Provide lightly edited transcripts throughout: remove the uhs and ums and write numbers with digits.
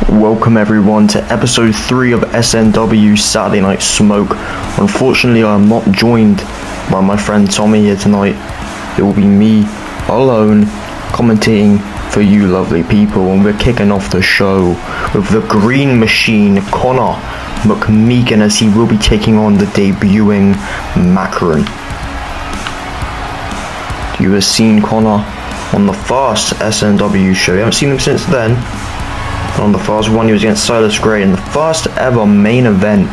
Welcome everyone to episode 3 of SNW Saturday Night Smoke. Unfortunately, I am not joined by my friend Tommy here tonight. It will be me alone commentating for you lovely people, and we're kicking off the show with the Green Machine, Connor McMeekin, as he will be taking on the debuting Macron. You have seen Connor on the first SNW show. You haven't seen him since then. On the first one, he was against Silas Gray in the first ever main event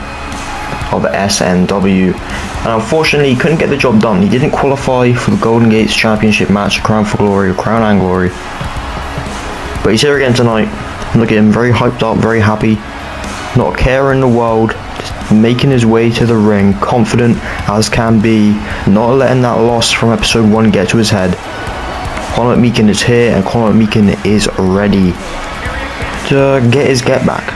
of SNW. And unfortunately, he couldn't get the job done. He didn't qualify for the Golden Gates Championship match, Crown for Glory, or Crown and Glory. But he's here again tonight. Look at him, very hyped up, very happy. Not a care in the world. Just making his way to the ring, confident as can be. Not letting that loss from episode 1 get to his head. Connor McMeekin is here, and Connor McMeekin is ready to get his get back.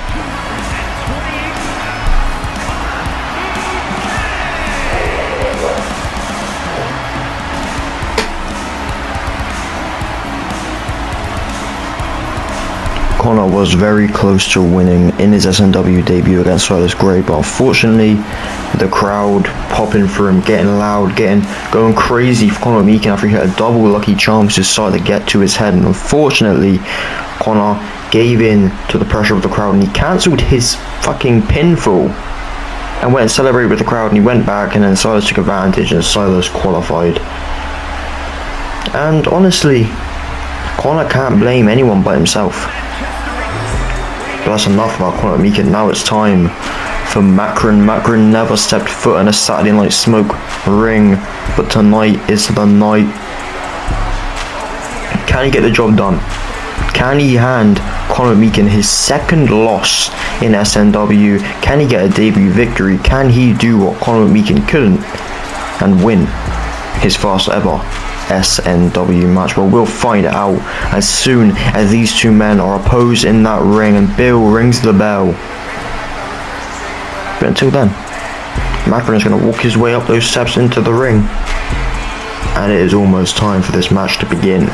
Connor was very close to winning in his SNW debut against Silas Gray, but unfortunately the crowd popping for him, getting loud, going crazy for Connor McMeekin after he hit a double lucky charm, just started to get to his head, and unfortunately Connor gave in to the pressure of the crowd, and he cancelled his fucking pinfall and went and celebrated with the crowd, and he went back, and then Silas took advantage and Silas qualified. And honestly, Connor can't blame anyone but himself. But that's enough about Connor McMeekin. Now it's time for Macron. Macron never stepped foot in a Saturday Night Smoke ring, but tonight is the night. Can he get the job done? Can he hand Connor McMeekin his second loss in SNW? Can he get a debut victory? Can he do what Connor McMeekin couldn't and win his first ever SNW match? Well, we'll find out as soon as these two men are opposed in that ring and Bill rings the bell. But until then, Macron is going to walk his way up those steps into the ring, and it is almost time for this match to begin.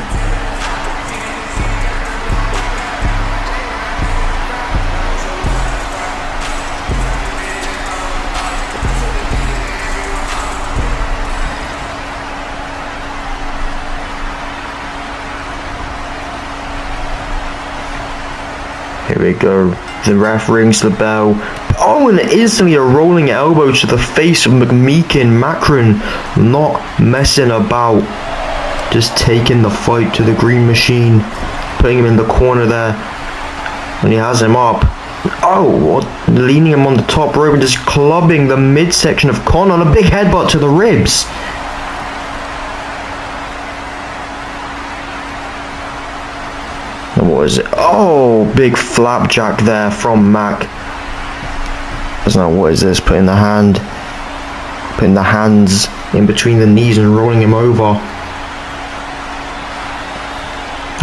Here we go. The ref rings the bell. Oh, and instantly a rolling elbow to the face of McMeekin. Macron not messing about. Just taking the fight to the Green Machine. Putting him in the corner there. And he has him up. Oh, leaning him on the top rope and just clubbing the midsection of Connor. And a big headbutt to the ribs. What is it? Oh, big flapjack there from Mac. Doesn't know what is this. Putting the hands in between the knees and rolling him over.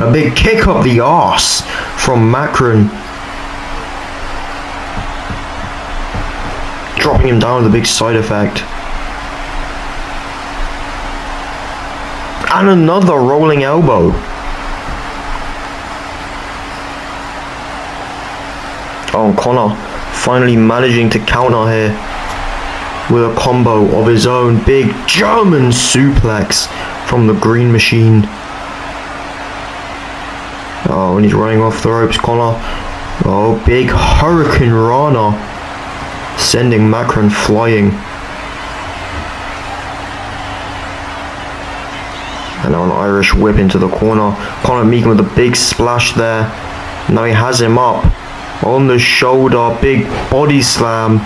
A big kick up the arse from Macron. Dropping him down with a big side effect. And another rolling elbow. Oh, Connor finally managing to counter here with a combo of his own. Big German suplex from the Green Machine. Oh, and he's running off the ropes, Connor. Oh, big Hurricane Rana, sending Macron flying. And now an Irish whip into the corner. Connor McMeekin with a big splash there. Now he has him up on the shoulder, big body slam.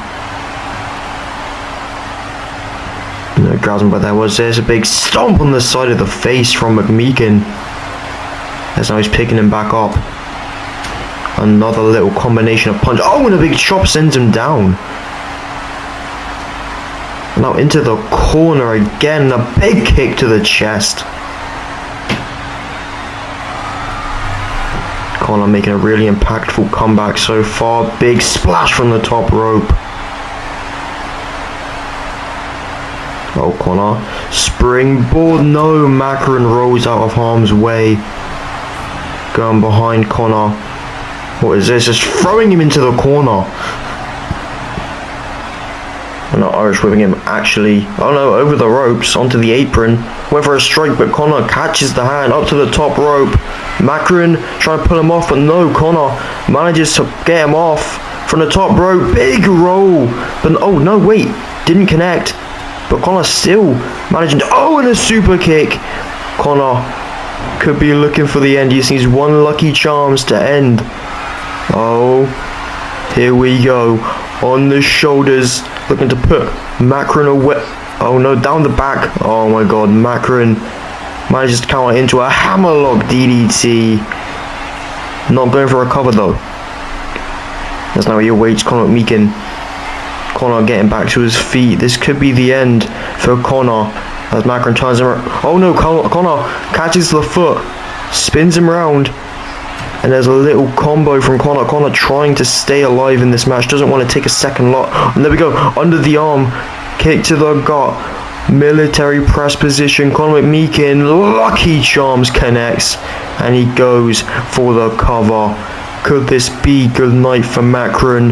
No, grabs him, but there's a big stomp on the side of the face from McMeekin. As now he's picking him back up. Another little combination of punch. Oh, and a big chop sends him down. Now into the corner again, a big kick to the chest. Connor making a really impactful comeback so far. Big splash from the top rope. Oh, Connor. Springboard. No, Macron rolls out of harm's way. Going behind Connor. What is this? Just throwing him into the corner. And not Irish whipping him, actually. Oh no, over the ropes, onto the apron. Went for a strike, but Connor catches the hand up to the top rope. Macron trying to pull him off, but no, Connor manages to get him off from the top rope. Big roll. But oh no, wait, didn't connect. But Connor still managing to, oh, and a super kick. Connor could be looking for the end. He just needs one lucky charms to end. Oh, here we go. On the shoulders, looking to put Macron away. Oh no, down the back. Oh my god, Macron manages to counter into a hammerlock DDT. Not going for a cover though. That's now he awaits Conor McMeekin. Connor getting back to his feet. This could be the end for Connor as Macron turns him around. Oh no, Connor catches the foot, spins him around, and there's a little combo from Connor. Connor trying to stay alive in this match, doesn't want to take a second lot. And there we go, under the arm, kick to the gut, military press position. Conor McMeekin, lucky charms connects, and he goes for the cover. Could this be good night for Macron?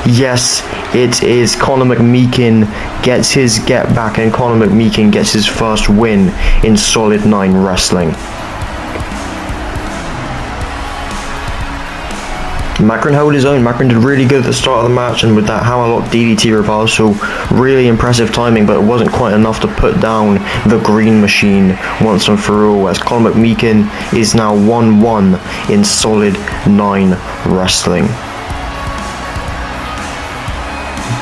Yes, it is. Conor McMeekin gets his get back, and Conor McMeekin gets his first win in Solid 9 Wrestling. Macron held his own. Macron did really good at the start of the match, and with that hammerlock DDT reversal, really impressive timing, but it wasn't quite enough to put down the Green Machine once and for all, as Conor McMeekin is now 1-1 in Solid 9 Wrestling.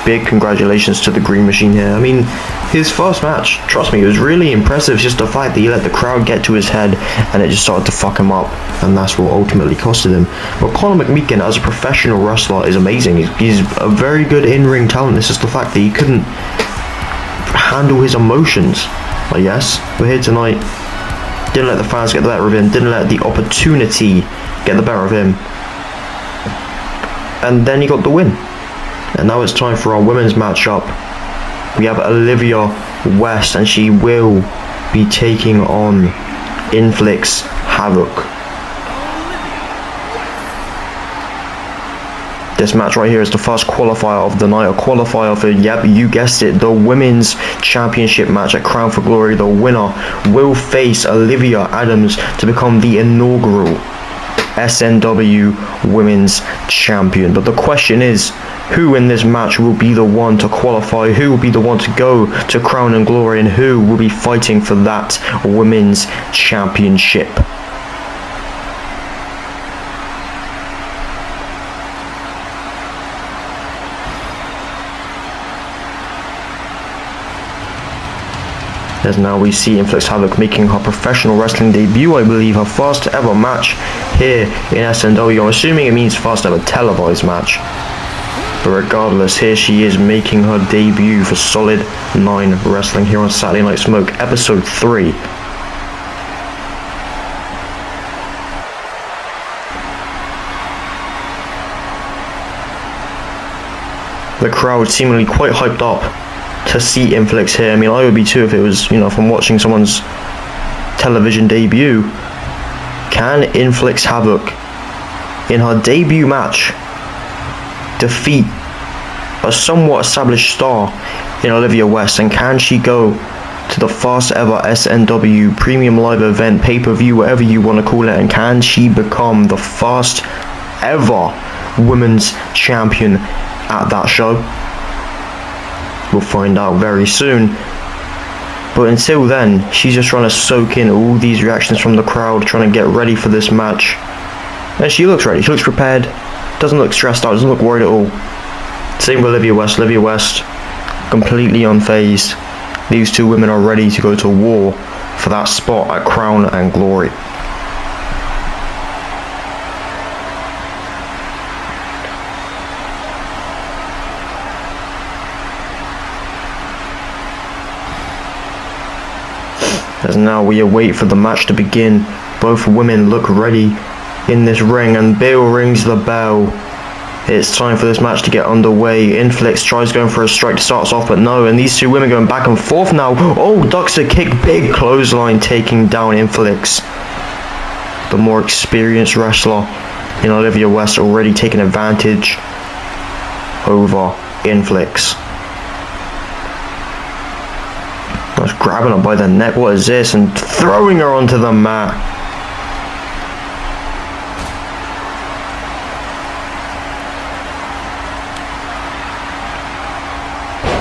Big congratulations to the Green Machine here. I mean, his first match, trust me, it was really impressive. Just the fact that he let the crowd get to his head and it just started to fuck him up, and that's what ultimately costed him. But Conor McMeekin as a professional wrestler is amazing. He's a very good in-ring talent. It's just the fact that he couldn't handle his emotions. But yes, we're here tonight. Didn't let the fans get the better of him. Didn't let the opportunity get the better of him. And then he got the win. And now it's time for our women's matchup. We have Olivia West, and she will be taking on Inflix Havoc. This match right here is the first qualifier of the night, a qualifier for, yep, you guessed it, the Women's Championship match at Crown for Glory. The winner will face Olivia Adams to become the inaugural SNW Women's Champion. But the question is, who in this match will be the one to qualify? Who will be the one to go to Crown and Glory? And who will be fighting for that Women's Championship? As now we see Inflix Havoc making her professional wrestling debut, I believe her first ever match here in SNW. I'm assuming it means first ever televised match. But regardless, here she is making her debut for Solid 9 Wrestling here on Saturday Night Smoke, episode 3. The crowd seemingly quite hyped up to see Inflix here. I mean, I would be too if it was, you know, from watching someone's television debut. Can Inflix Havoc, in her debut match, defeat a somewhat established star in Olivia West? And can she go to the first ever SNW premium live event, pay-per-view, whatever you want to call it, and can she become the first ever women's champion at that show? We'll find out very soon. But until then, she's just trying to soak in all these reactions from the crowd, trying to get ready for this match. And she looks ready, she looks prepared, doesn't look stressed out, doesn't look worried at all. Same with Olivia West. Olivia West, completely unfazed. These two women are ready to go to war for that spot at Crown and Glory. As now we await for the match to begin. Both women look ready in this ring, and Bill rings the bell. It's time for this match to get underway. Inflix tries going for a strike to start us off, but no, and these two women going back and forth now. Oh, ducks a kick, big clothesline taking down Inflix. The more experienced wrestler You know, Olivia West already taking advantage over Inflix. I was grabbing her by the neck, what is this? And throwing her onto the mat.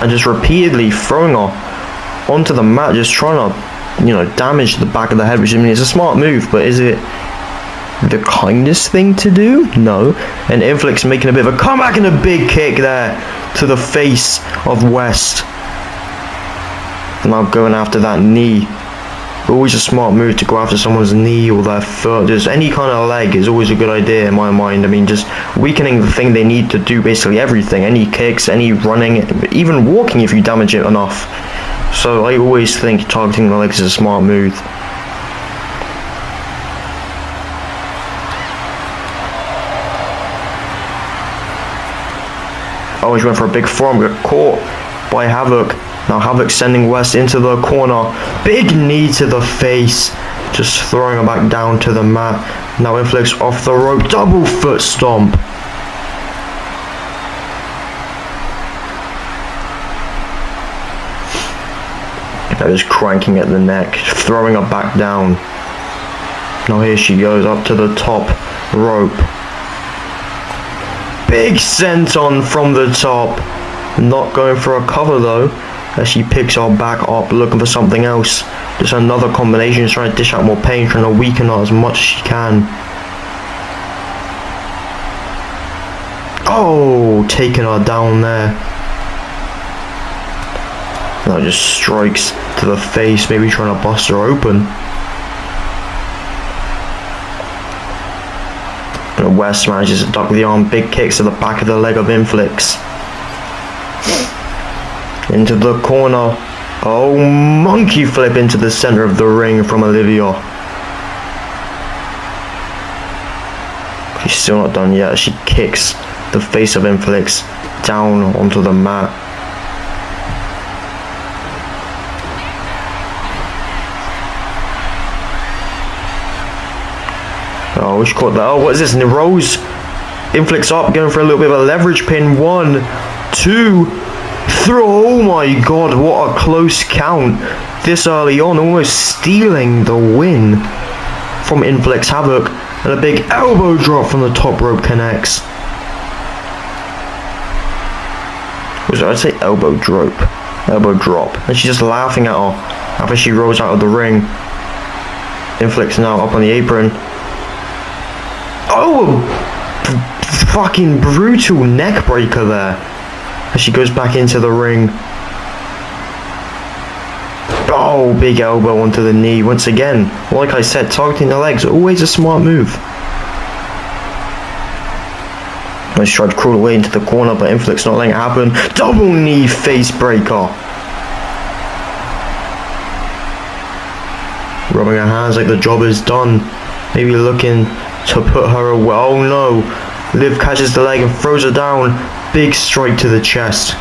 And just repeatedly throwing her onto the mat, just trying to, you know, damage the back of the head, which I mean, it's a smart move, but is it the kindest thing to do? No. And Inflix making a bit of a comeback and a big kick there to the face of West. Now going after that knee. Always a smart move to go after someone's knee or their foot. Just any kind of leg is always a good idea in my mind. I mean, just weakening the thing they need to do, basically everything. Any kicks, any running, even walking if you damage it enough. So I always think targeting the legs is a smart move. Always went for a big forearm, got caught by Havoc. Now Havoc sending West into the corner. Big knee to the face. Just throwing her back down to the mat. Now Inflix off the rope. Double foot stomp. Now just cranking at the neck. Throwing her back down. Now here she goes up to the top rope. Big senton from the top. Not going for a cover though, as she picks her back up, looking for something else. Just another combination, trying to dish out more pain, trying to weaken her as much as she can. Oh, taking her down there. Now just strikes to the face, maybe trying to bust her open. And West manages to duck the arm, big kicks to the back of the leg of Inflix. Into the corner. Oh, monkey flip into the center of the ring from Olivia. She's still not done yet. She kicks the face of Inflix down onto the mat. Oh, she caught that. Oh, what is this? And it rolls Inflix up, going for a little bit of a leverage pin. 1, 2, 3. Oh my god, what a close count this early on. Almost stealing the win from Inflix. Havoc. And a big elbow drop from the top rope connects. I'd say elbow drop. Elbow drop. And she's just laughing at her after she rolls out of the ring. Inflix now up on the apron. Oh! Fucking brutal neck breaker there. As she goes back into the ring. Oh, big elbow onto the knee once again. Like I said, targeting the legs, always a smart move. I tried to crawl away into the corner, but Inflix not letting it happen. Double knee face breaker. Rubbing her hands like the job is done. Maybe looking to put her away. Oh no. Liv catches the leg and throws her down. Big strike to the chest.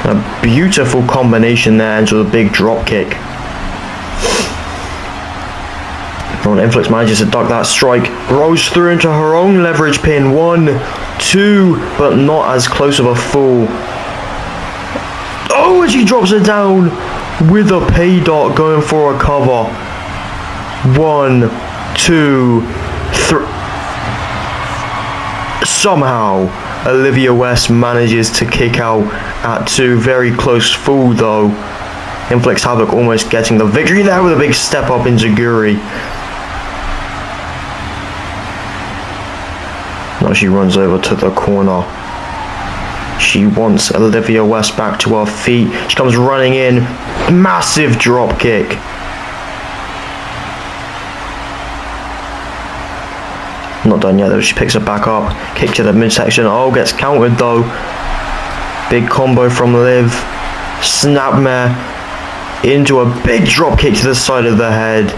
A beautiful combination there into a big drop kick. When Inflix manages to duck that strike, rolls through into her own leverage pin. 1, 2, but not as close of a fall. Oh, and she drops her down with a pay dart, going for a cover. 1, 2, 3. Somehow Olivia West manages to kick out at 2. Very close fall though. Inflix Havoc almost getting the victory there with a big step up in Zaguri. Now she runs over to the corner. She wants Olivia West back to her feet. She comes running in. Massive drop kick. Not done yet though. She picks her back up. Kick to the midsection. Oh, gets countered though. Big combo from Liv. Snapmare into a big drop kick to the side of the head.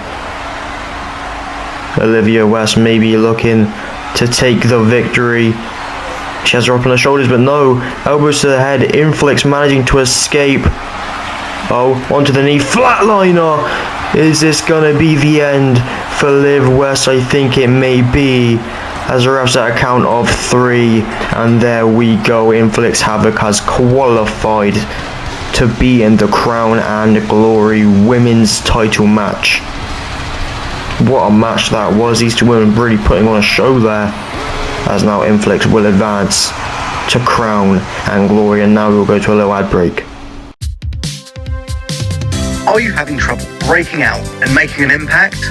Olivia West maybe looking to take the victory. She has her up on her shoulders, but no. Elbows to the head. Inflix managing to escape. Oh, onto the knee, flatliner. Is this gonna be the end for Liv West? I think it may be, as the refs at a count of 3, and there we go. Inflix Havoc has qualified to be in the Crown and Glory women's title match. What a match that was. These two women really putting on a show there, as now Inflix will advance to Crown and Glory, and now we'll go to a little ad break. Are you having trouble breaking out and making an impact?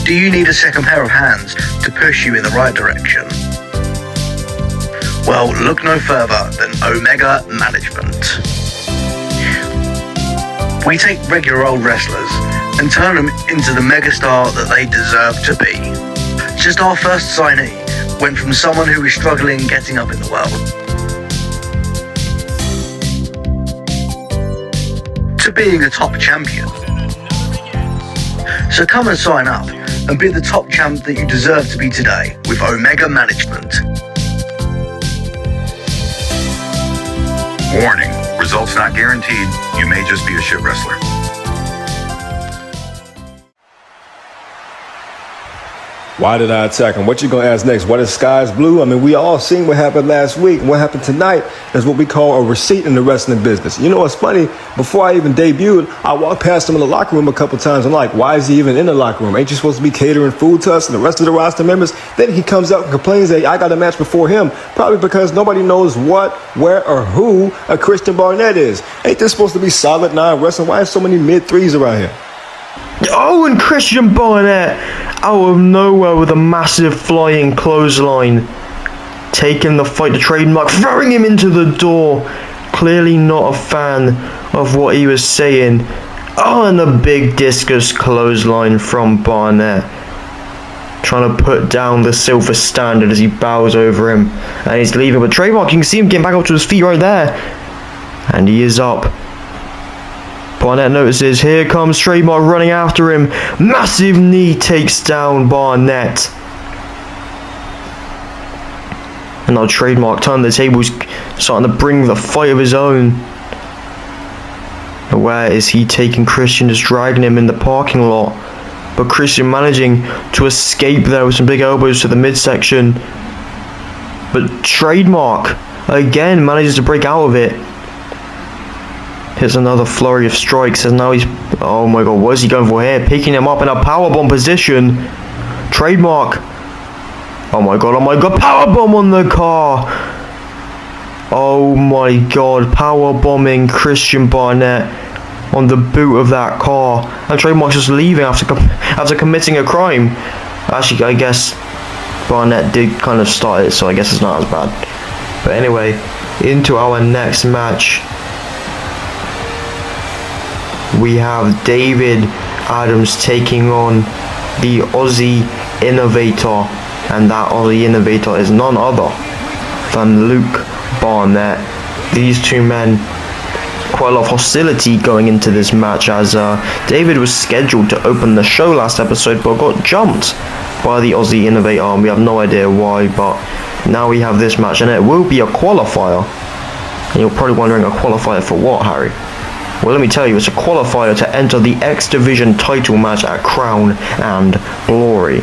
Do you need a second pair of hands to push you in the right direction? Well, look no further than Omega Management. We take regular old wrestlers and turn them into the megastar that they deserve to be. Just our first signee went from someone who was struggling getting up in the world to being a top champion. So come and sign up and be the top champ that you deserve to be today with Omega Management. Warning, results not guaranteed. You may just be a shit wrestler. Why did I attack him? What you gonna ask next? What is sky's blue? I mean, we all seen what happened last week. And what happened tonight is what we call a receipt in the wrestling business. You know what's funny? Before I even debuted, I walked past him in the locker room a couple times. I'm like, why is he even in the locker room? Ain't you supposed to be catering food to us and the rest of the roster members? Then he comes out and complains that I got a match before him. Probably because nobody knows what, where, or who a Christian Barnett is. Ain't this supposed to be solid 9 wrestling? Why is so many mid-3s around here? Oh, and Christian Barnett out of nowhere with a massive flying clothesline, taking the fight to Trademark, throwing him into the door. Clearly not a fan of what he was saying. Oh, and a big discus clothesline from Barnett, trying to put down the silver standard as he bows over him, and he's leaving. But Trademark, you can see him getting back up to his feet right there, and he is up. Barnett notices, here comes Trademark running after him. Massive knee takes down Barnett. And now Trademark turning the tables, starting to bring the fight of his own. And where is he taking Christian? Just dragging him in the parking lot. But Christian managing to escape there with some big elbows to the midsection. But Trademark again manages to break out of it. Hits another flurry of strikes, and now he's... oh my god, what is he going for here? Picking him up in a powerbomb position. Trademark. Oh my god, powerbomb on the car. Oh my god, powerbombing Christian Barnett on the boot of that car. And Trademark's just leaving after committing a crime. Actually, I guess Barnett did kind of start it, so I guess it's not as bad. But anyway, into our next match. We have David Adams taking on the Aussie Innovator, and that Aussie Innovator is none other than Luke Barnett. These two men, quite a lot of hostility going into this match, as David was scheduled to open the show last episode but got jumped by the Aussie Innovator, and we have no idea why. But now we have this match, and it will be a qualifier. And you're probably wondering, a qualifier for what, Harry? Well, let me tell you, it's a qualifier to enter the X Division title match at Crown and Glory,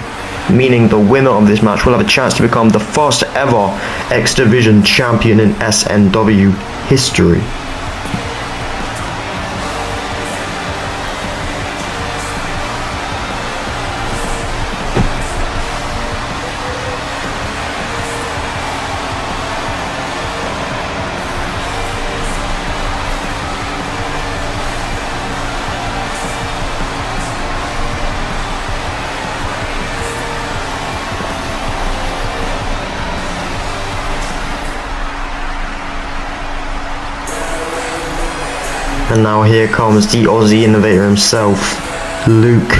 meaning the winner of this match will have a chance to become the first ever X Division champion in SNW history. And now here comes the Aussie Innovator himself, Luke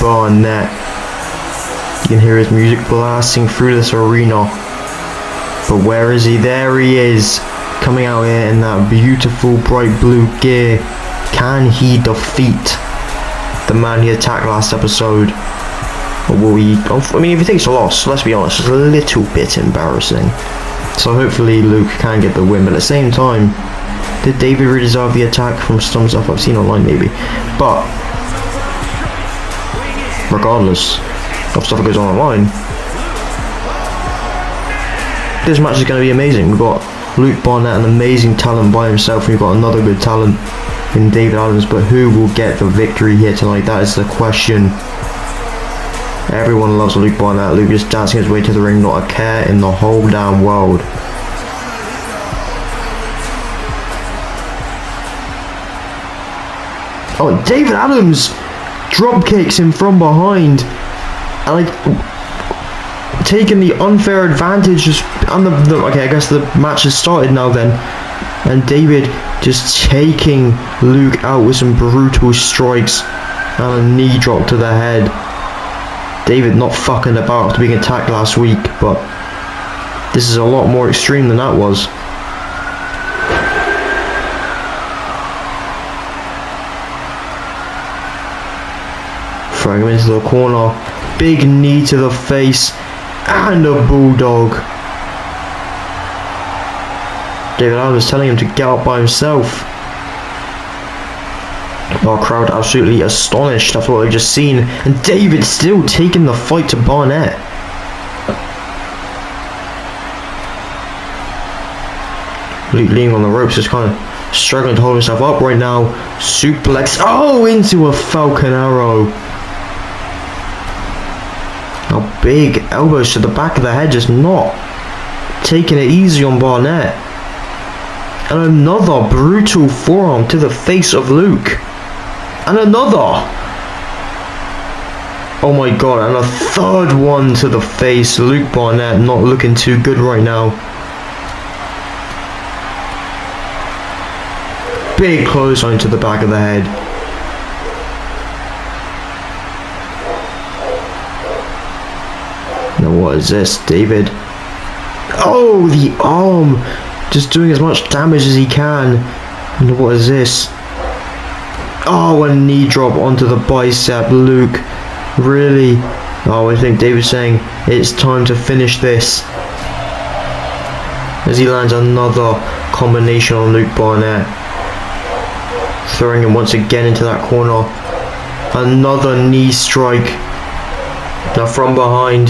Barnett. You can hear his music blasting through this arena. But where is he? There he is, coming out here in that beautiful bright blue gear. Can he defeat the man he attacked last episode? Or will he? I mean, if he takes a loss, let's be honest, it's a little bit embarrassing. So hopefully Luke can get the win, but at the same time, Did David really deserve the attack? From some stuff I've seen online, maybe. But regardless of stuff that goes on online, this match is going to be amazing. We've got Luke Barnett, an amazing talent by himself, and we've got another good talent in David Adams, but who will get the victory here tonight? That is the question. Everyone loves Luke Barnett. Luke just dancing his way to the ring, not a care in the whole damn world. Oh, David Adams drop kicks him from behind, and like taking the unfair advantage. Just on okay, I guess the match has started now then, and David just taking Luke out with some brutal strikes and a knee drop to the head. David not fucking about after being attacked last week, but this is a lot more extreme than that was. Throwing him into the corner, big knee to the face, and a bulldog. David Adams telling him to get up by himself. Our crowd absolutely astonished after what they've just seen, and David still taking the fight to Barnett. Luke leaning on the ropes, just kind of struggling to hold himself up right now. Suplex, oh, into a Falcon Arrow. Now big elbows to the back of the head, just not taking it easy on Barnett. And another brutal forearm to the face of Luke. And another. Oh my god, and a third one to the face. Luke Barnett not looking too good right now. Big clothesline to the back of the head. Now what is this, David? Oh, the arm! Just doing as much damage as he can. And what is this? Oh, a knee drop onto the bicep. Luke, really? Oh, I think David's saying it's time to finish this. As he lands another combination on Luke Barnett. Throwing him once again into that corner. Another knee strike. Now from behind,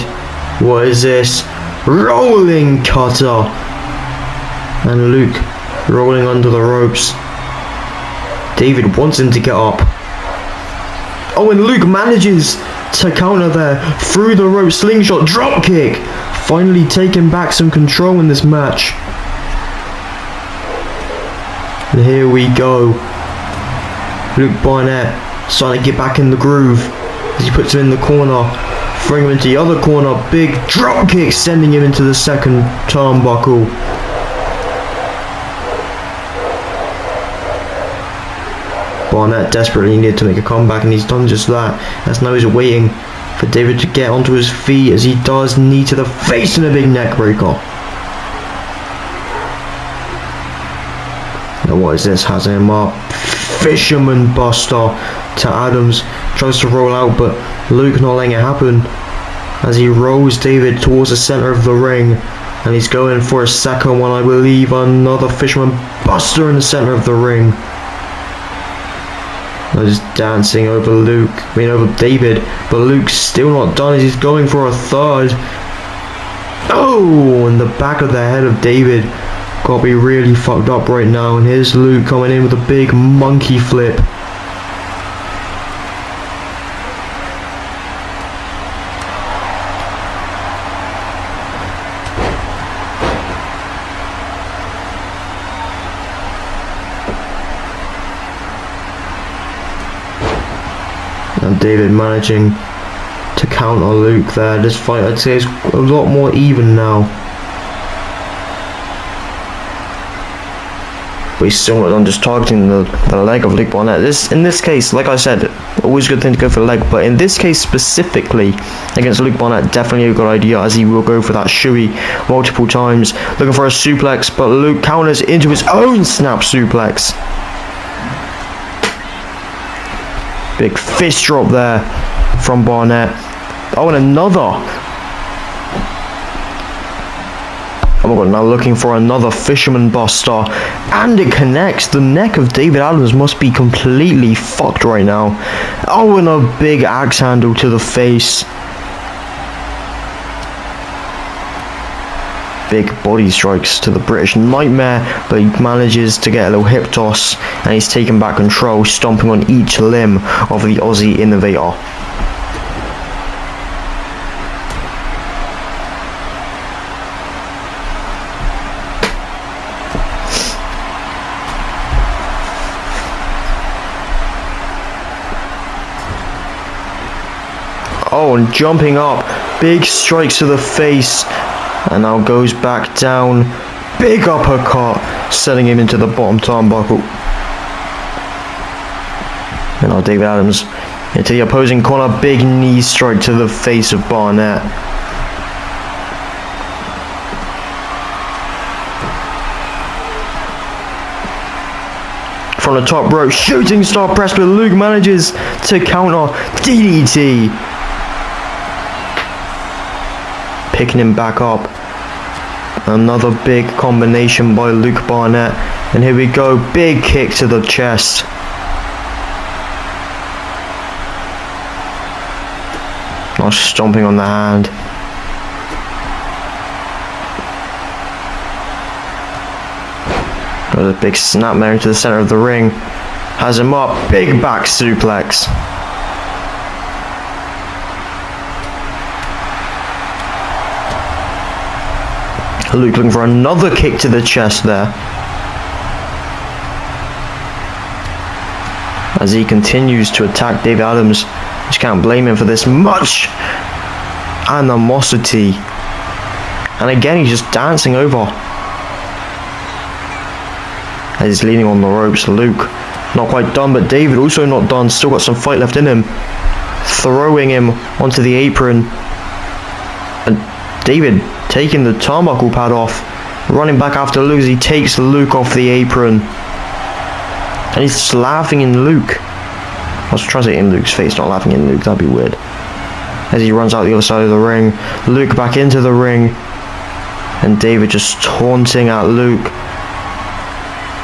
what is this? Rolling cutter. And Luke rolling under the ropes. David wants him to get up. Oh, and Luke manages to counter there through the rope, slingshot, drop kick. Finally taking back some control in this match. And here we go. Luke Barnett starting to get back in the groove as he puts him in the corner, throwing him into the other corner. Big drop kick, sending him into the second turnbuckle. Barnett desperately needed to make a comeback, and he's done just that. As now he's waiting for David to get onto his feet, as he does, knee to the face and a big neck breaker. Now what is this? Has him up. Fisherman Buster to Adams. Tries to roll out, but Luke not letting it happen, as he rolls David towards the center of the ring, and he's going for a second one, I believe. Another Fisherman Buster in the center of the ring. Just dancing over over David, but Luke's still not done as he's going for a third. Oh, and the back of the head of David got to be really fucked up right now, and here's Luke coming in with a big monkey flip. And David managing to counter Luke there. This fight, I'd say, is a lot more even now. But he's still not done, just targeting the leg of Luke Barnett. In this case, like I said, always a good thing to go for the leg, but in this case specifically, against Luke Barnett, definitely a good idea, as he will go for that shoey multiple times, looking for a suplex, but Luke counters into his own snap suplex. Big fist drop there from Barnett. Oh, and another. Oh my god, now looking for another Fisherman Buster. And it connects. The neck of David Adams must be completely fucked right now. Oh, and a big axe handle to the face. Big body strikes to the British Nightmare, but he manages to get a little hip toss, and he's taken back control, stomping on each limb of the Aussie Innovator. Oh, and jumping up, big strikes to the face, and now goes back down, big uppercut, sending him into the bottom turnbuckle. And now David Adams into the opposing corner, big knee strike to the face of Barnett. From the top rope, shooting star press, but Luke manages to counter DDT. Picking him back up. Another big combination by Luke Barnett. And here we go, big kick to the chest. Now stomping on the hand. Got a big snapmare into the center of the ring. Has him up, big back suplex. Luke looking for another kick to the chest there. As he continues to attack David Adams. Just can't blame him for this much animosity. And again, he's just dancing over. As he's leaning on the ropes, Luke not quite done, but David also not done. Still got some fight left in him. Throwing him onto the apron. And David taking the turnbuckle pad off, running back after Luke as he takes Luke off the apron. And he's just laughing in Luke. I was trying to say in Luke's face, not laughing in Luke, that'd be weird. As he runs out the other side of the ring, Luke back into the ring, and David just taunting at Luke.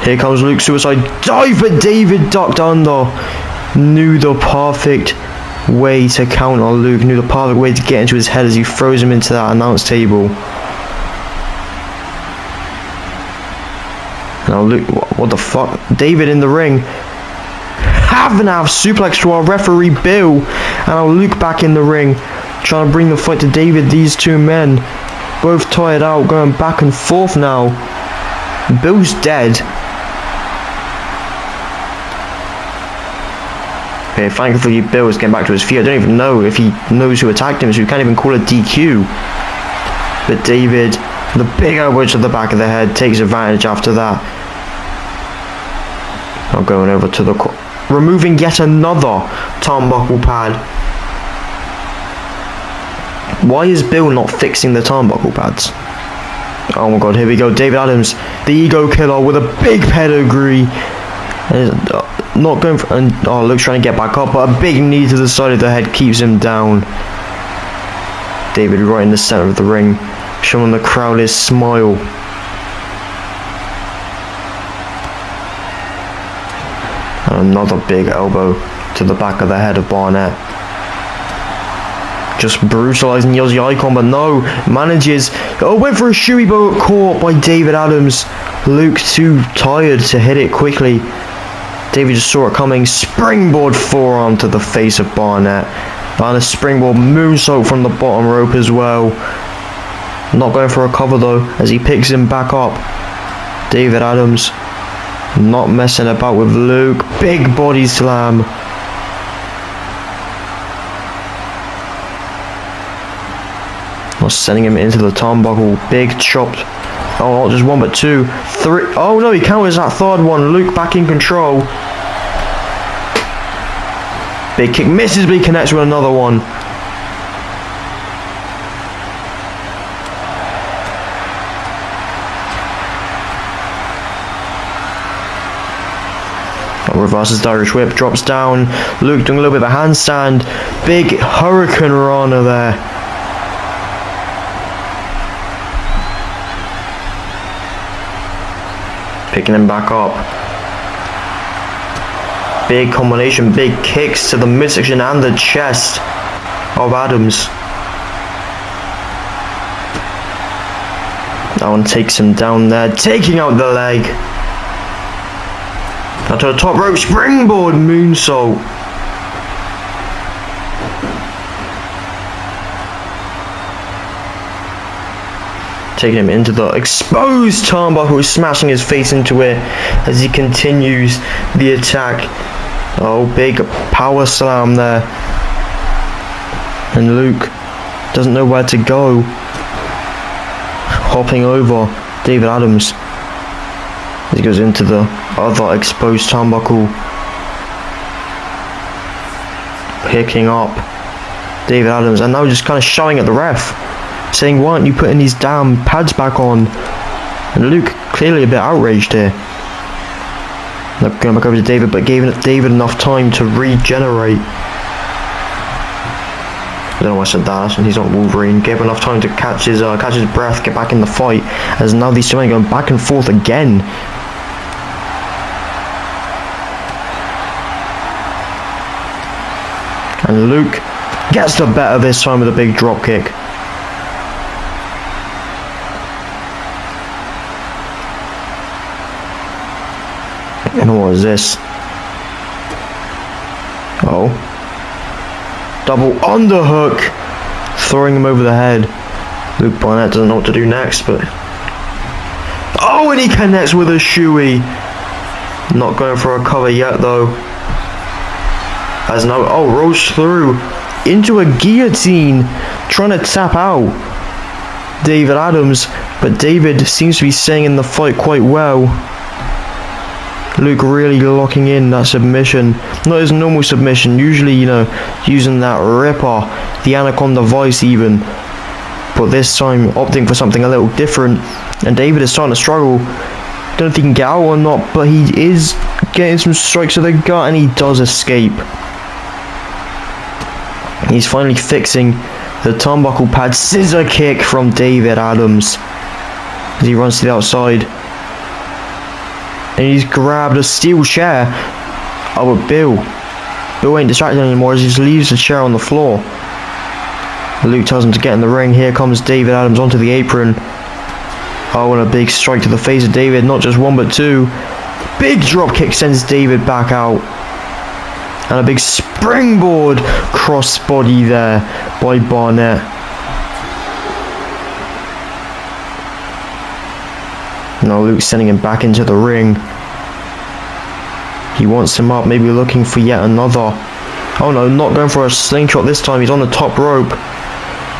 Here comes Luke, suicide dive, but David ducked under. Knew the perfect way to counter Luke, knew the perfect way to get into his head as he throws him into that announce table. Now Luke, what the fuck? David in the ring. Half and half suplex to our referee Bill. And now Luke back in the ring, trying to bring the fight to David. These two men, both tired out, going back and forth now. Bill's dead. Okay, thankfully Bill is getting back to his feet. I don't even know if he knows who attacked him, so he can't even call it DQ. But David, the big elbow to the back of the head, takes advantage after that. Now going over to the removing yet another turnbuckle pad. Why is Bill not fixing the turnbuckle pads? Oh my god, here we go. David Adams, the ego killer with a big pedigree. Not going for, and Luke's trying to get back up, but a big knee to the side of the head keeps him down. David right in the center of the ring, showing the crowd his smile. And another big elbow to the back of the head of Barnett. Just brutalizing the Aussie icon, but no, manages. Oh, went for a shoey, but caught by David Adams. Luke too tired to hit it quickly. David just saw it coming. Springboard forearm to the face of Barnett. And a springboard moonsault from the bottom rope as well. Not going for a cover though, as he picks him back up. David Adams not messing about with Luke. Big body slam. Sending him into the turnbuckle. Big chopped. Oh, not just one but two. Three. Oh no, he counters that third one. Luke back in control. Big kick misses, but he connects with another one. Reverses Irish whip, drops down. Luke doing a little bit of a handstand. Big hurricane rana there. Picking him back up. Big combination, big kicks to the midsection and the chest of Adams. That one takes him down there, taking out the leg. Now to the top rope, springboard moonsault. Taking him into the exposed turnbuckle, smashing his face into it as he continues the attack. Oh, big power slam there. And Luke doesn't know where to go. Hopping over David Adams as he goes into the other exposed turnbuckle. Picking up David Adams and now just kind of shouting at the ref, saying, why aren't you putting these damn pads back on? And Luke clearly a bit outraged here. Now going back over to David, but gave David enough time to regenerate. I don't know why I said that, and he's not Wolverine. Gave enough time to catch his breath, get back in the fight, as now these two men going back and forth again. And Luke gets the better this time with a big drop kick. And what is this? Oh. Double underhook. Throwing him over the head. Luke Barnett doesn't know what to do next, but... Oh, and he connects with a shoey. Not going for a cover yet, though. As now... Oh, rolls through. Into a guillotine. Trying to tap out David Adams. But David seems to be staying in the fight quite well. Luke really locking in that submission. Not his normal submission, usually, you know, using that ripper, the Anaconda Vice even. But this time opting for something a little different. And David is starting to struggle. Don't know if he can get out or not, but he is getting some strikes to the gut and he does escape. He's finally fixing the turnbuckle pad. Scissor kick from David Adams as he runs to the outside. And he's grabbed a steel chair. Oh, but Bill ain't distracted anymore as he just leaves the chair on the floor. Luke tells him to get in the ring. Here comes David Adams onto the apron. Oh, and a big strike to the face of David. Not just one, but two. Big drop kick sends David back out. And a big springboard crossbody there by Barnett. Now Luke's sending him back into the ring. He wants him up, maybe looking for yet another. Oh no, not going for a slingshot this time. He's on the top rope.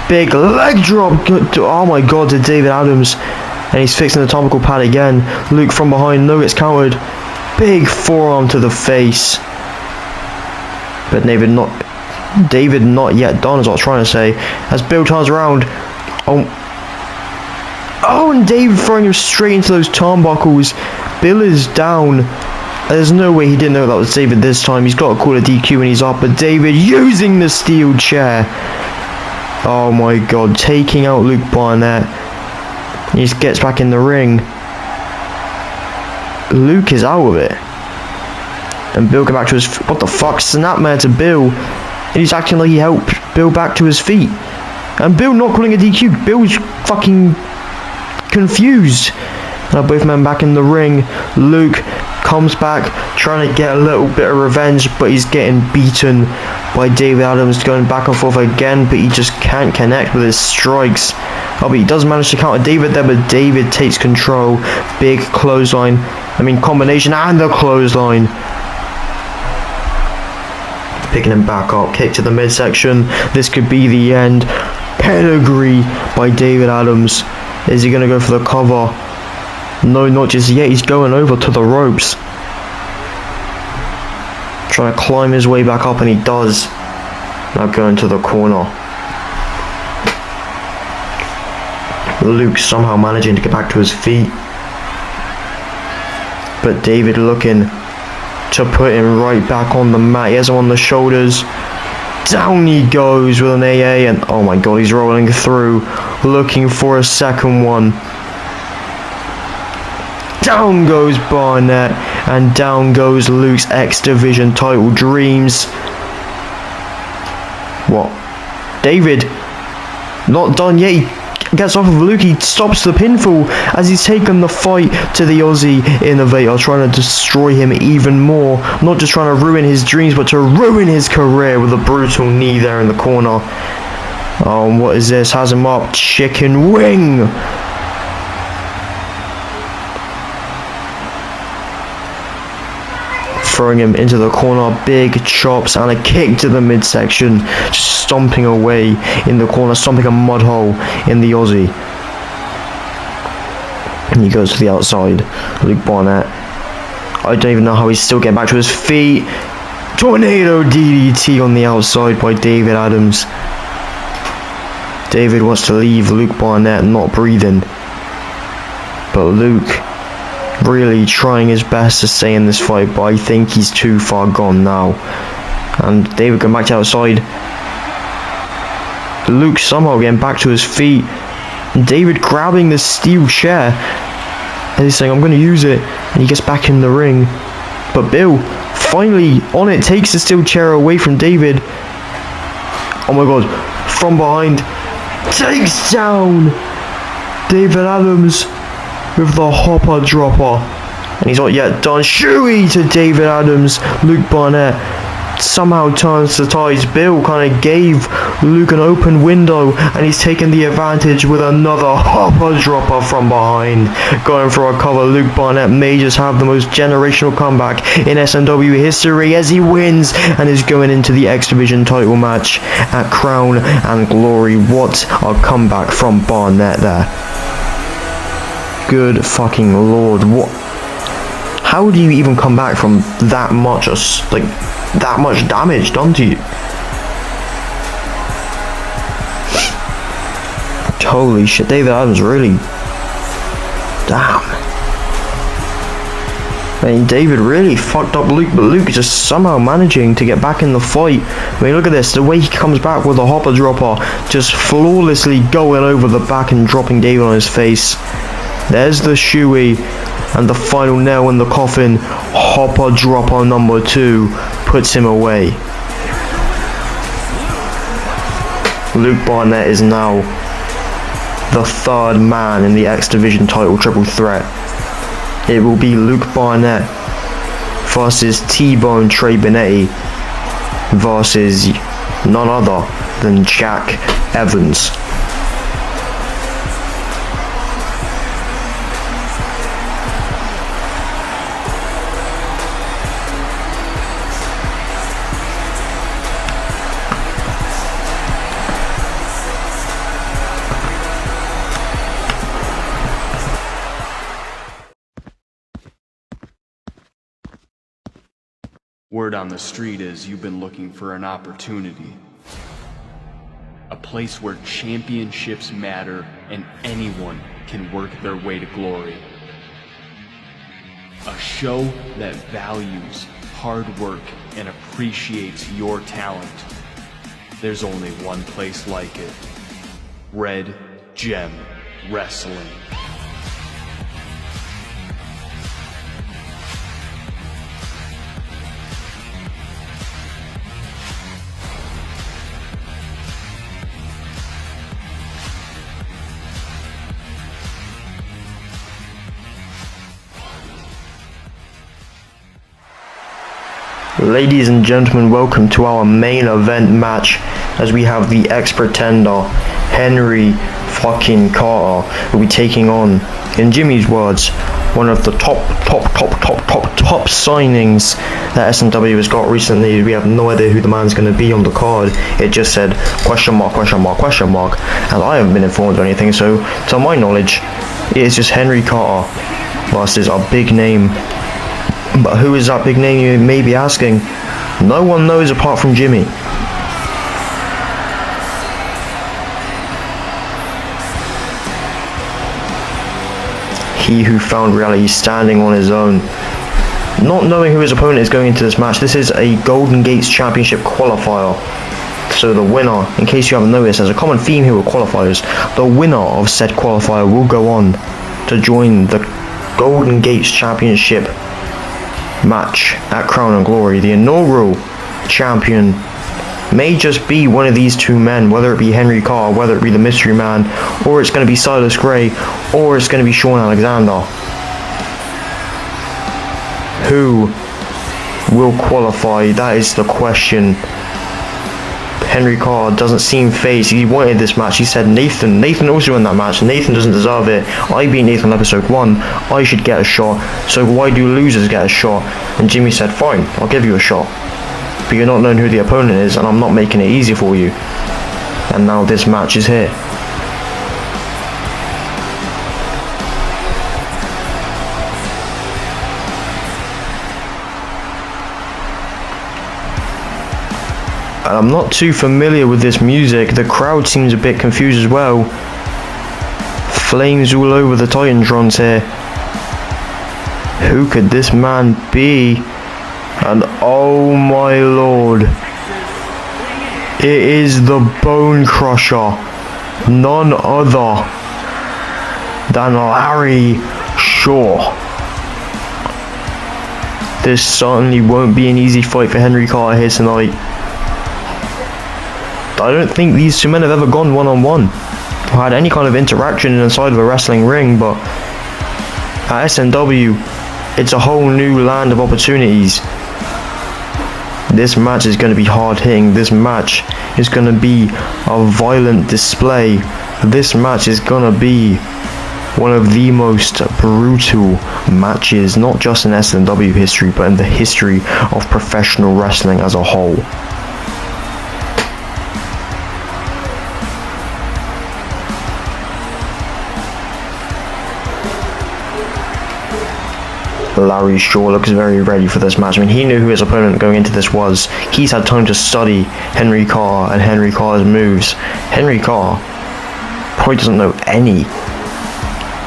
Big leg drop. Oh my god, to David Adams. And he's fixing the turnbuckle pad again. Luke from behind, no, gets countered. Big forearm to the face. But David not yet done is what I was trying to say. As Bill turns around. Oh, and David throwing him straight into those turnbuckles. Bill is down. There's no way he didn't know that was David this time. He's got to call a DQ when he's up. But David using the steel chair. Oh my god, taking out Luke Barnett. He just gets back in the ring. Luke is out of it. And Bill come back to his... What the fuck? Snapmare to Bill. And he's acting like he helped Bill back to his feet. And Bill not calling a DQ. Bill's fucking confused. Now both men back in the ring. Luke comes back trying to get a little bit of revenge, but he's getting beaten by David Adams, going back and forth again, but he just can't connect with his strikes. Oh, but he does manage to counter David there, but David takes control. Big clothesline. Combination and a clothesline. Picking him back up, kick to the midsection. This could be the end. Pedigree by David Adams. Is he going to go for the cover? No, not just yet. He's going over to the ropes. Trying to climb his way back up, and he does. Now going to the corner. Luke somehow managing to get back to his feet. But David looking to put him right back on the mat. He has him on the shoulders. Down he goes with an AA, and oh my god, he's rolling through, looking for a second one. Down goes Barnett, and down goes Luke's X Division title dreams. What? David, not done yet. He gets off of Luke. He stops the pinfall as he's taken the fight to the Aussie Innovator, trying to destroy him even more. Not just trying to ruin his dreams, but to ruin his career with a brutal knee there in the corner. Oh, what is this? Has him up. Chicken wing. Throwing him into the corner, big chops and a kick to the midsection, just stomping away in the corner, stomping a mud hole in the Aussie. And he goes to the outside. Luke Barnett, I don't even know how he's still getting back to his feet. Tornado DDT on the outside by David Adams. David wants to leave Luke Barnett not breathing, but Luke really trying his best to stay in this fight, but I think he's too far gone now. And David going back to outside. Luke somehow getting back to his feet. David grabbing the steel chair and he's saying, I'm going to use it, and he gets back in the ring. But Bill finally on it, takes the steel chair away from David. Oh my god, from behind, takes down David Adams with the hopper dropper, and he's not yet done. Shooey to David Adams. Luke Barnett somehow turns the tides. Bill kind of gave Luke an open window, and he's taken the advantage with another hopper dropper from behind. Going for a cover. Luke Barnett may just have the most generational comeback in SNW history as he wins and is going into the X Division title match at Crown and Glory. What a comeback from Barnett there. Good fucking lord, what? How do you even come back from that much, that much damage done to you? Holy shit, David Adams really... Damn. I mean, David really fucked up Luke, but Luke just somehow managing to get back in the fight. I mean, look at this, the way he comes back with a hopper dropper, just flawlessly going over the back and dropping David on his face. There's the shoey, and the final nail in the coffin. Hopper dropper number 2 puts him away. Luke Barnett is now the third man in the X Division title triple threat. It will be Luke Barnett versus T-Bone Trey Benetti versus none other than Jack Evans. Word on the street is you've been looking for an opportunity. A place where championships matter and anyone can work their way to glory. A show that values hard work and appreciates your talent. There's only one place like it. Red Gem Wrestling. Ladies and gentlemen, welcome to our main event match as we have the ex-pretender Henry fucking Carter who will be taking on, in Jimmy's words, one of the top signings that SNW has got recently. We have no idea who the man's going to be on the card. It just said question mark, and I haven't been informed of anything, so to my knowledge it is just Henry Carter versus a big name. But who is that big name, you may be asking? No one knows apart from Jimmy. He who found reality standing on his own. Not knowing who his opponent is going into this match, this is a Golden Gates Championship qualifier. So the winner, in case you haven't noticed, there's a common theme here with qualifiers. The winner of said qualifier will go on to join the Golden Gates Championship match at Crown and Glory. The inaugural champion may just be one of these two men, whether it be Henry Carr, whether it be the Mystery Man, or it's going to be Silas Gray, or it's going to be Shawn Alexander. Who will qualify? That is the question. Henry Carr doesn't seem phased. He wanted this match. He said Nathan also won that match. Nathan doesn't deserve it. I beat Nathan on episode 1. I should get a shot. So why do losers get a shot? And Jimmy said, fine, I'll give you a shot. But you're not knowing who the opponent is, and I'm not making it easy for you. And now this match is here. And I'm not too familiar with this music. The crowd seems a bit confused as well. Flames all over the Titantrons here. Who could this man be? And oh my lord, it is the Bone Crusher, none other than Larry Shaw. This certainly won't be an easy fight for Henry Carter here tonight. I don't think these two men have ever gone one-on-one or had any kind of interaction inside of a wrestling ring, but at SNW, it's a whole new land of opportunities. This match is going to be hard-hitting. This match is going to be a violent display. This match is going to be one of the most brutal matches, not just in SNW history, but in the history of professional wrestling as a whole. Larry Shaw looks very ready for this match. I mean, he knew who his opponent going into this was. He's had time to study Henry Carr and Henry Carr's moves. Henry Carr probably doesn't know any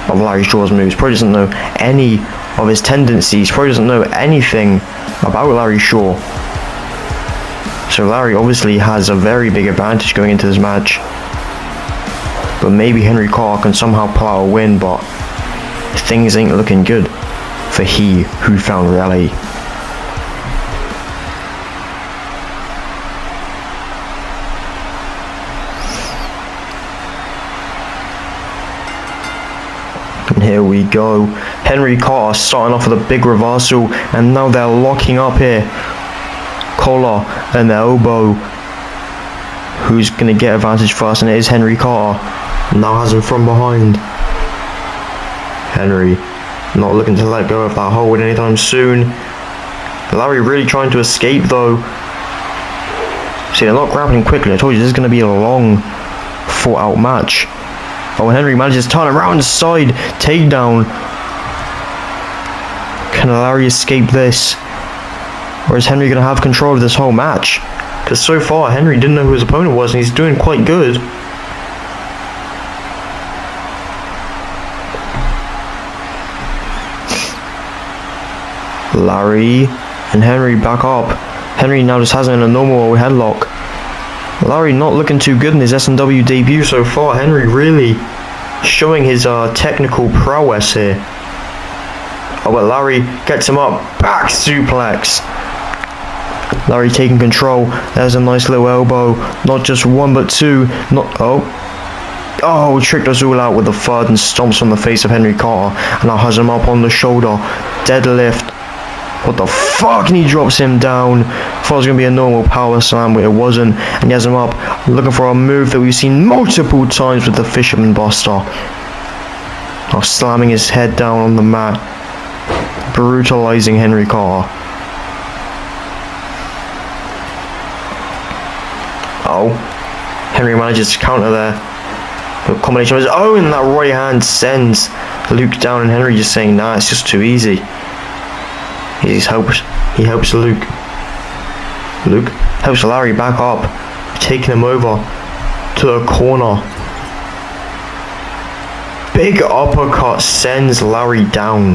of Larry Shaw's moves, probably doesn't know any of his tendencies, probably doesn't know anything about Larry Shaw. So Larry obviously has a very big advantage going into this match. But maybe Henry Carr can somehow pull out a win, but things ain't looking good for he who found reality. And here we go. Henry Carter starting off with a big reversal, and now they're locking up here. Collar and the elbow. Who's going to get advantage first? And it is Henry Carter. Now has him from behind. Henry not looking to let go of that hold anytime soon. Larry really trying to escape though. See, they're not grappling quickly. I told you this is going to be a long fought out match. Oh, and Henry manages to turn around side takedown. Can Larry escape this? Or is Henry going to have control of this whole match? Because so far Henry didn't know who his opponent was, and he's doing quite good. Larry and Henry back up. Henry now just has him in a normal headlock. Larry not looking too good in his SNW debut so far. Henry really showing his technical prowess here. Oh, but Larry gets him up. Back suplex. Larry taking control. There's a nice little elbow. Not just one, but two. Oh, tricked us all out with the third and stomps on the face of Henry Carter. And now has him up on the shoulder. Deadlift. What the fuck? And he drops him down. Thought it was going to be a normal power slam, but it wasn't. And he has him up, looking for a move that we've seen multiple times with the Fisherman Buster. Now slamming his head down on the mat. Brutalizing Henry Carter. Oh. Henry manages to counter there. The combination of his own, and that right hand sends Luke down, and Henry just saying, nah, it's just too easy. He helps Luke. Luke helps Larry back up, taking him over to the corner. Big uppercut sends Larry down.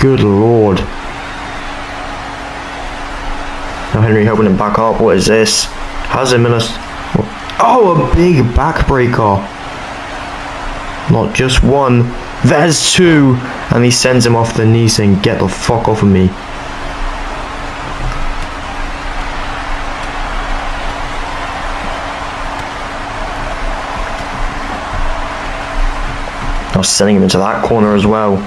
Good lord. Now Henry helping him back up. What is this? Has him in a... Oh, a big backbreaker. Not just one, There's 2. And he sends him off the knee saying, get the fuck off of me. Now sending him into that corner as well.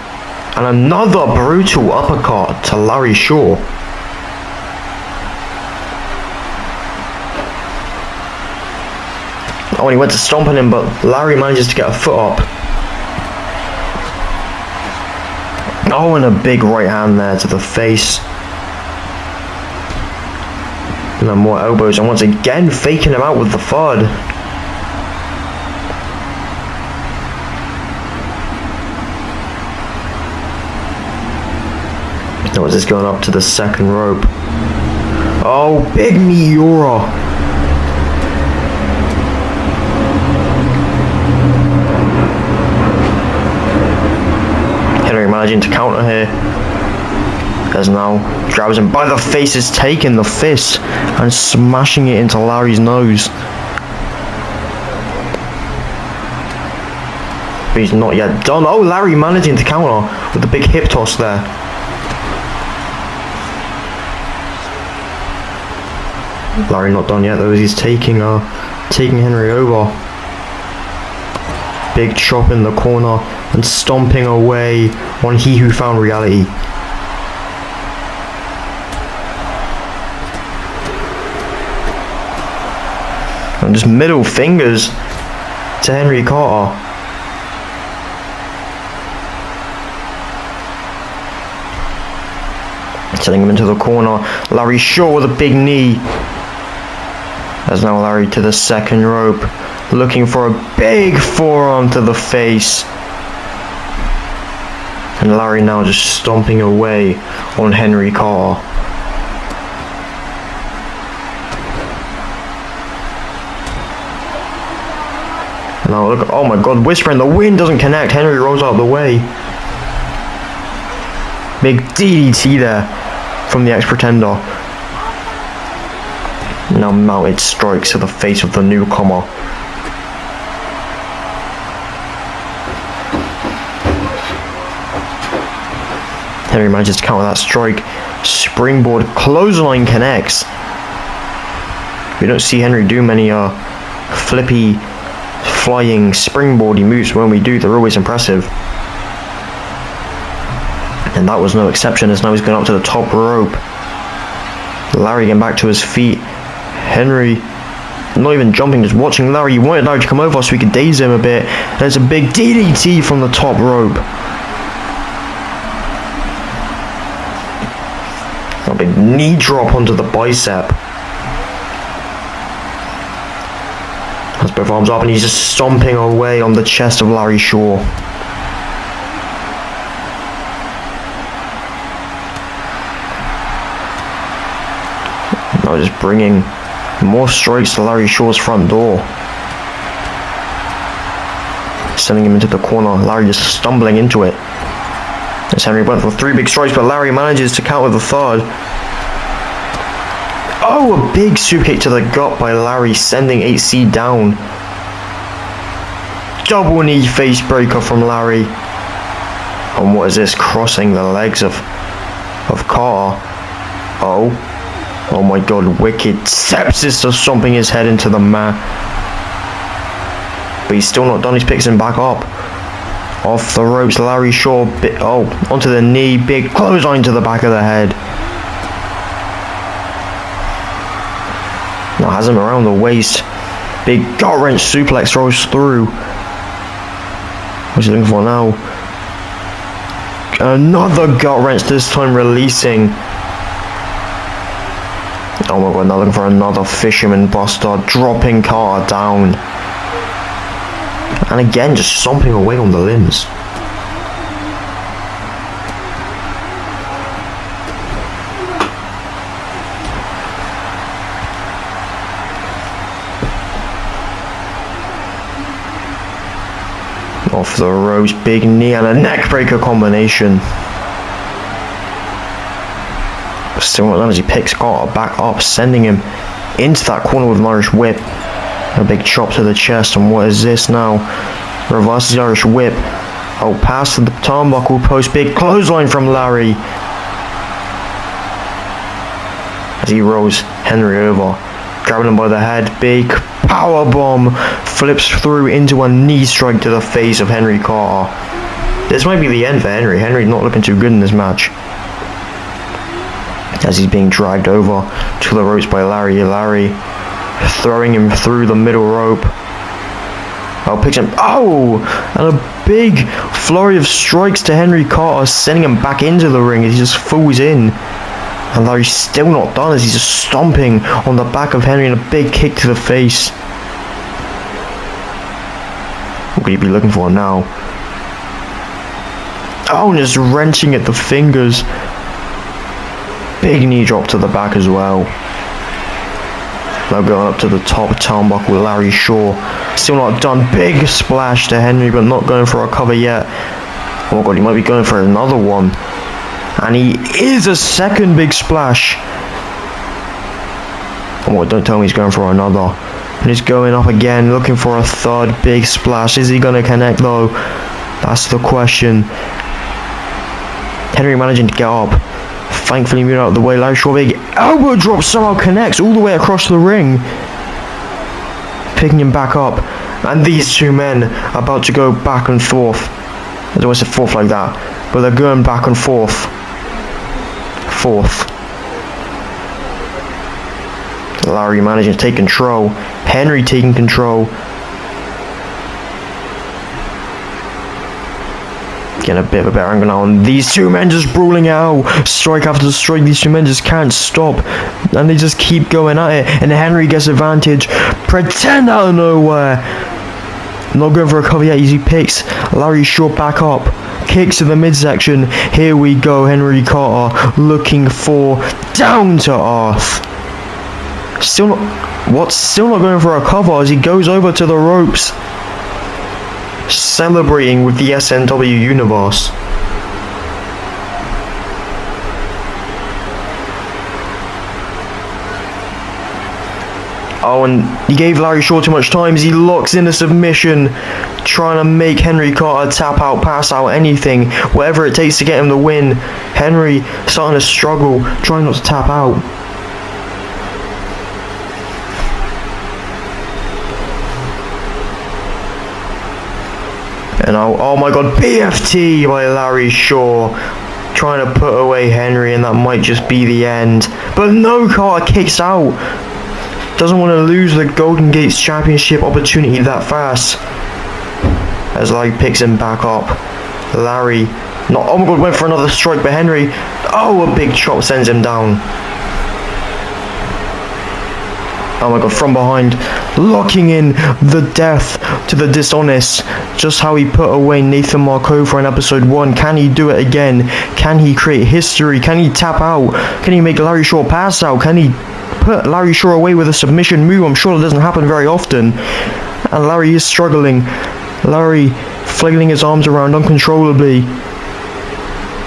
And another brutal uppercut to Larry Shaw. Oh, and he went to stomp on him, but Larry manages to get a foot up. Oh, and a big right hand there to the face. And then more elbows, and once again faking him out with the third. Now is this going up to the second rope? Oh, big Miura. Henry managing to counter here. As now grabs him by the face, is taking the fist and smashing it into Larry's nose. But he's not yet done. Oh, Larry managing to counter with the big hip toss there. Larry not done yet though, as he's taking Henry over. Big chop in the corner and stomping away on He Who Found Reality. And just middle fingers to Henry Carter. Sending him into the corner. Larry Shaw with a big knee. As now Larry to the second rope, looking for a big forearm to the face. And Larry now just stomping away on Henry Carter. Now look, oh my god, whispering, the wind doesn't connect. Henry rolls out of the way. Big DDT there from the ex-pretender. Now mounted strikes to the face of the newcomer. Henry manages to counter that strike. Springboard clothesline connects. We don't see Henry do many flippy, flying, springboardy moves. When we do, they're always impressive. And that was no exception, as now he's going up to the top rope. Larry getting back to his feet. Henry not even jumping, just watching Larry. He wanted Larry to come over so he could daze him a bit. There's a big DDT from the top rope. A big knee drop onto the bicep. Has both arms up and he's just stomping away on the chest of Larry Shaw. Now just bringing more strikes to Larry Shaw's front door. Sending him into the corner. Larry just stumbling into it. As Henry went for 3 big strikes, but Larry manages to counter the third. Oh, a big super kick to the gut by Larry, sending HC down. Double knee face breaker from Larry. And what is this? Crossing the legs of Carter. Oh my god, wicked sepsis to stomping his head into the mat. But he's still not done, he picks him back up. Off the ropes, Larry Shaw, onto the knee, big clothesline to the back of the head. Now has him around the waist. Big gut wrench suplex throws through. What's he looking for now? Another gut wrench, this time releasing. Oh my god, now looking for another fisherman buster, dropping Carter down. And again, just stomping away on the limbs. Off the ropes, big knee and a neck breaker combination. Still not done as he picks Carter back up, sending him into that corner with an Irish whip. A big chop to the chest, and what is this now? Reverses the Irish whip. Oh, pass to the turnbuckle post. Big clothesline from Larry. As he rolls Henry over. Grabbing him by the head. Big power bomb. Flips through into a knee strike to the face of Henry Carter. This might be the end for Henry. Henry's not looking too good in this match. As he's being dragged over to the ropes by Larry. Larry throwing him through the middle rope. Oh, picks him. Oh! And a big flurry of strikes to Henry Carter, sending him back into the ring as he just falls in. And Larry's still not done as he's just stomping on the back of Henry and a big kick to the face. What could he be looking for now? Oh, and just wrenching at the fingers. Big knee drop to the back as well. Now going up to the top turnbuckle with Larry Shaw. Still not done. Big splash to Henry, but not going for a cover yet. Oh my god, he might be going for another one. And he is a second big splash. Oh, don't tell me he's going for another. And he's going up again, looking for a third big splash. Is he going to connect though? That's the question. Henry managing to get up. Thankfully moved out of the way. Larry Shaw, big elbow drop, somehow connects all the way across the ring. Picking him back up. And these two men are about to go back and forth. I don't want to say forth like that, but they're going back and forth. Fourth. Larry managing to take control. Henry taking control. Getting a bit of a better angle now, and these two men just brawling out. Strike after strike, these two men just can't stop. And they just keep going at it. And Henry gets advantage. Pretend out of nowhere. Not going for a cover yet. Easy picks Larry Shaw back up. Kicks to the midsection. Here we go. Henry Carter looking for down to earth. Still not going for a cover as he goes over to the ropes. Celebrating with the SNW universe. Oh, and he gave Larry Shaw too much time as he locks in a submission, trying to make Henry Carter tap out, pass out, anything, whatever it takes to get him the win. Henry starting to struggle, trying not to tap out. And oh my god, BFT by Larry Shaw, trying to put away Henry, and that might just be the end. But no, Carter kicks out. Doesn't want to lose the Golden Gates Championship opportunity that fast. As Larry picks him back up. Larry, oh my god, went for another strike by Henry. Oh, a big chop sends him down. Oh my god, from behind, locking in the death to the dishonest. Just how he put away Nathan Markova in episode 1. Can he do it again? Can he create history? Can he tap out? Can he make Larry Shaw pass out? Can he put Larry Shaw away with a submission move? I'm sure it doesn't happen very often. And Larry is struggling. Larry flailing his arms around uncontrollably.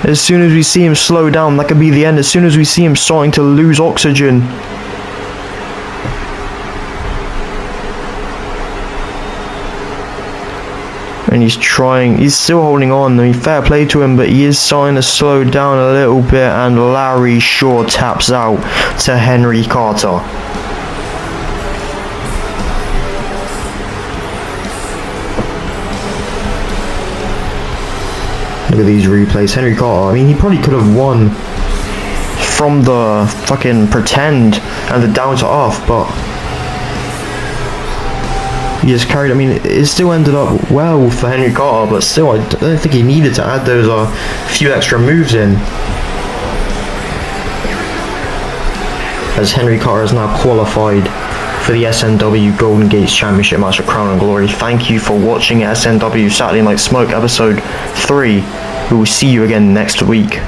As soon as we see him slow down, that could be the end. As soon as we see him starting to lose oxygen. And he's still holding on. I mean, fair play to him, but he is starting to slow down a little bit, and Larry Shaw taps out to Henry Carter. Look at these replays. Henry Carter, I mean, he probably could have won from the fucking pretend and the down to earth, but he just carried. I mean, it still ended up well for Henry Carter, but still, I don't think he needed to add those few extra moves in. As Henry Carter is now qualified for the SNW Golden Gates Championship match at Crown and Glory. Thank you for watching SNW Saturday Night Smoke episode 3. We will see you again next week.